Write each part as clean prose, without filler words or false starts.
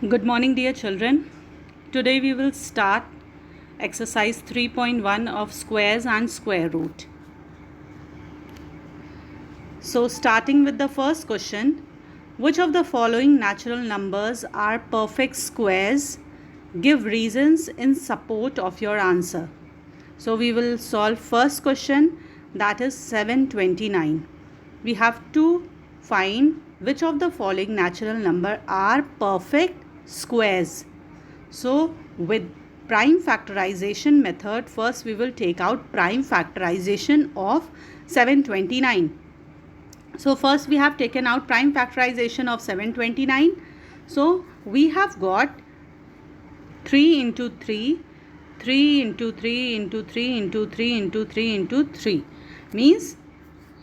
Good morning, dear children. Today we will start exercise 3.1 of squares and square root. So, starting with the first question, which of the following natural numbers are perfect squares? Give reasons in support of your answer. So, we will solve first question, that is 729. We have to find which of the following natural number are perfect squares. So with prime factorization method, first we will take out prime factorization of 729. So first we have taken out prime factorization of 729. So we have got 3 into 3, 3 into 3 into 3 into 3 into 3 into 3. Means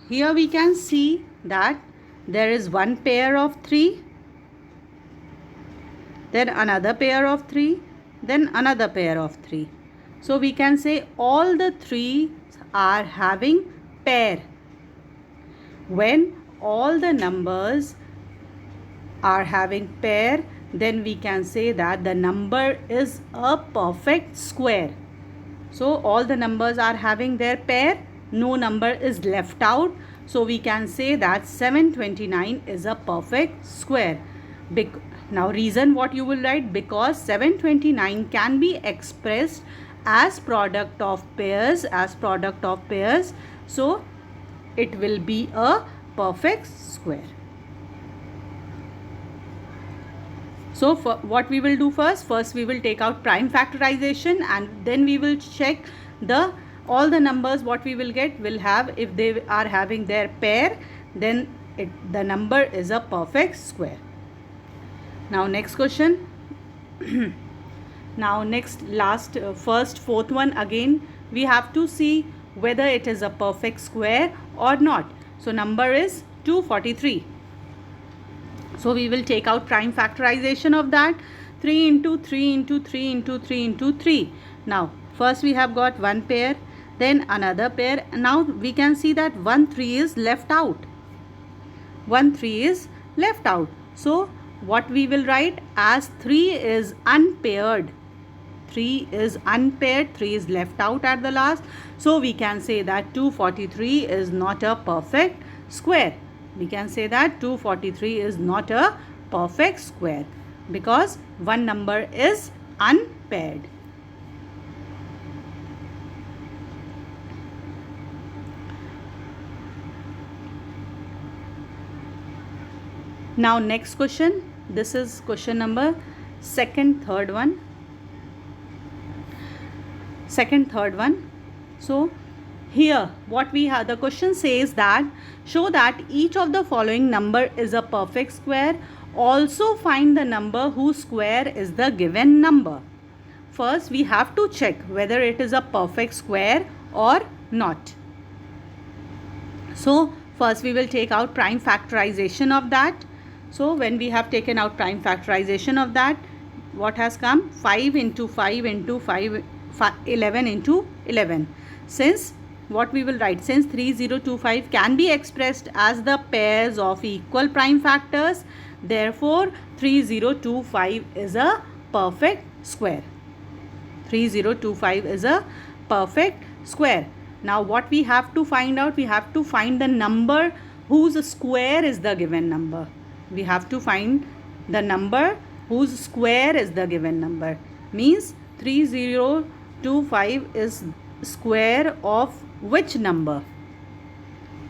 here we can see that there is one pair of 3, then another pair of 3, then another pair of 3. So we can say all the 3 are having pair. When all the numbers are having pair, then we can say that the number is a perfect square. So all the numbers are having their pair, no number is left out. So we can say that 729 is a perfect square. Now reason what you will write, because 729 can be expressed as product of pairs, so it will be a perfect square. So what we will do first we will take out prime factorization, and then we will check all the numbers what we will get will have, if they are having their pair, then the number is a perfect square. Now next question. Now fourth one, again we have to see whether it is a perfect square or not. So number is 243. So we will take out prime factorization of that. 3 into 3 into 3 into 3 into 3. Now first we have got one pair, then another pair. Now we can see that 1 3 is left out. 1 3 is left out. So what we will write, as 3 is unpaired. 3 is unpaired, 3 is left out at the last. So we can say that 243 is not a perfect square. We can say that 243 is not a perfect square because one number is unpaired. Now next question, this is question number third one. So here what we have, the question says that show that each of the following number is a perfect square. Also find the number whose square is the given number. First we have to check whether it is a perfect square or not. So first we will take out prime factorization of that. So when we have taken out prime factorization of that, what has come? 5 into 5 into 5, 11 into 11. Since what we will write, since 3025 can be expressed as the pairs of equal prime factors, therefore 3025 is a perfect square. 3025 is a perfect square. Now what we have to find out, we have to find the number whose square is the given number. We have to find the number whose square is the given number. Means 3025 is square of which number?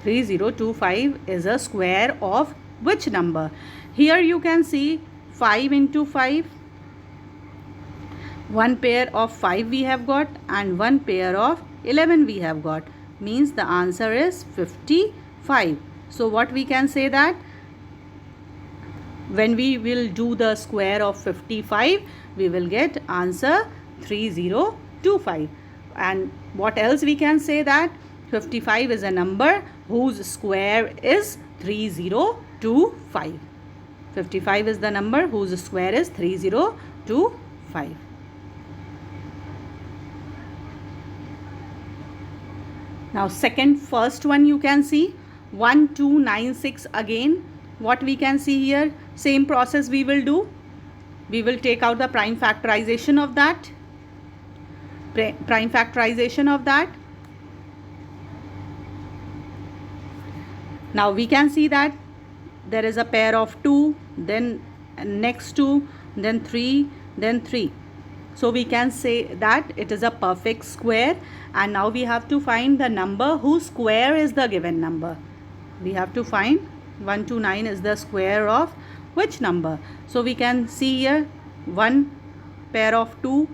3025 is a square of which number? Here you can see 5 into 5. One pair of 5 we have got and one pair of 11 we have got. Means the answer is 55. So what we can say that when we will do the square of 55, we will get answer 3025. And what else we can say, that 55 is a number whose square is 3025. 55 is the number whose square is 3025. Now first one you can see 1296. Again what we can see here, same process we will do. we will take out the prime factorization of that. Now we can see that there is a pair of 2, then next 2, then 3, then 3. So we can say that it is a perfect square, and now we have to find the number whose square is the given number. We have to find 129 is the square of which number. So we can see here one pair of 2,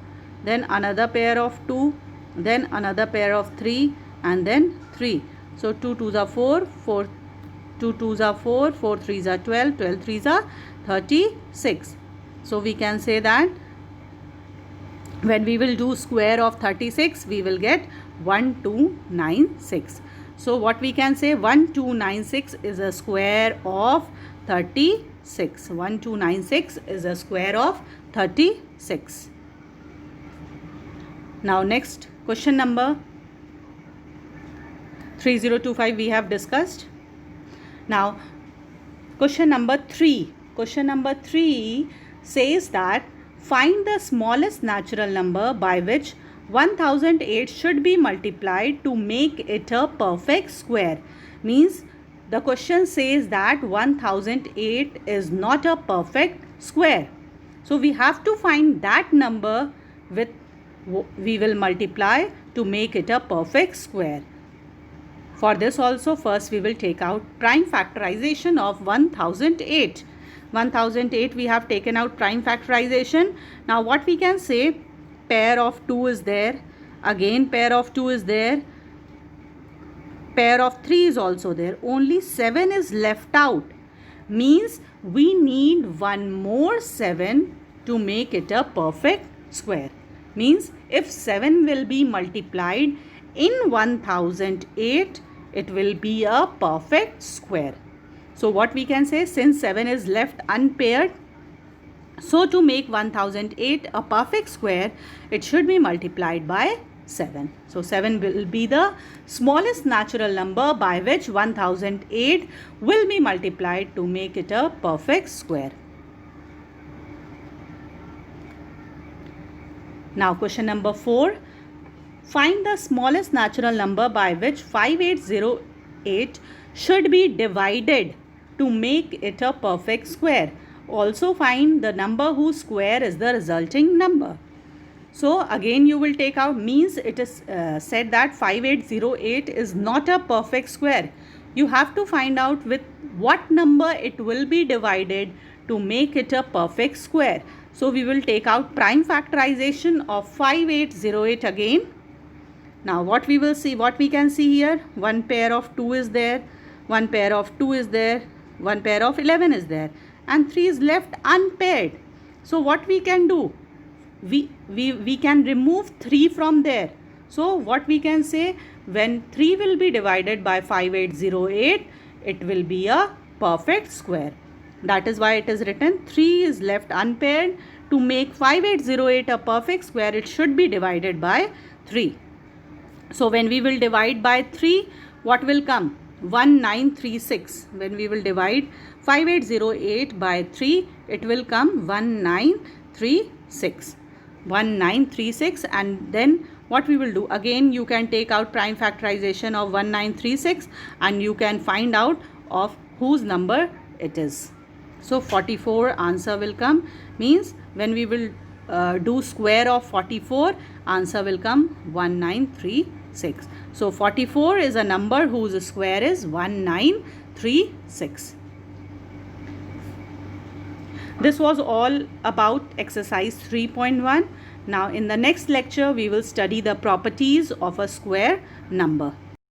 then another pair of 2, then another pair of 3, and then 3. So 2 2s are 4, 2 2s are 4, 4 3s are 12, 12 3s are 36. So we can say that when we will do square of 36, we will get 1296. So what we can say, 1296 is a square of 36. 1296 is a square of 36. Now next question number 3025 we have discussed. Now question number 3. Question number 3 says that find the smallest natural number by which 1008 should be multiplied to make it a perfect square. Means the question says that 1008 is not a perfect square. So we have to find that number with we will multiply to make it a perfect square. For this also, first we will take out prime factorization of 1008. 1008 we have taken out prime factorization. Now what we can say, pair of 2 is there, again pair of 2 is there, pair of 3 is also there, only 7 is left out. Means we need one more 7 to make it a perfect square. Means if 7 will be multiplied in 1008, it will be a perfect square. So what we can say, since 7 is left unpaired, so to make 1008 a perfect square, it should be multiplied by 7. So 7 will be the smallest natural number by which 1008 will be multiplied to make it a perfect square. Now question number 4. Find the smallest natural number by which 5808 should be divided to make it a perfect square. Also find the number whose square is the resulting number. So again you will take out, means it is said that 5808 is not a perfect square. You have to find out with what number it will be divided to make it a perfect square. So we will take out prime factorization of 5808 again. Now what we will see, what we can see here, one pair of 2 is there, one pair of 2 is there, one pair of 11 is there, and 3 is left unpaired. So what we can do, we can remove 3 from there. So what we can say, when 3 will be divided by 5808, it will be a perfect square. That is why it is written 3 is left unpaired. To make 5808 a perfect square, it should be divided by 3. So when we will divide by 3, what will come? 1936. When we will divide 5808 by 3, it will come 1936. 1936, and then what we will do, again you can take out prime factorization of 1936 and you can find out of whose number it is. So 44 answer will come. Means when we will do square of 44, answer will come 1936. So 44 is a number whose square is 1936. This was all about exercise 3.1. Now in the next lecture we will study the properties of a square number.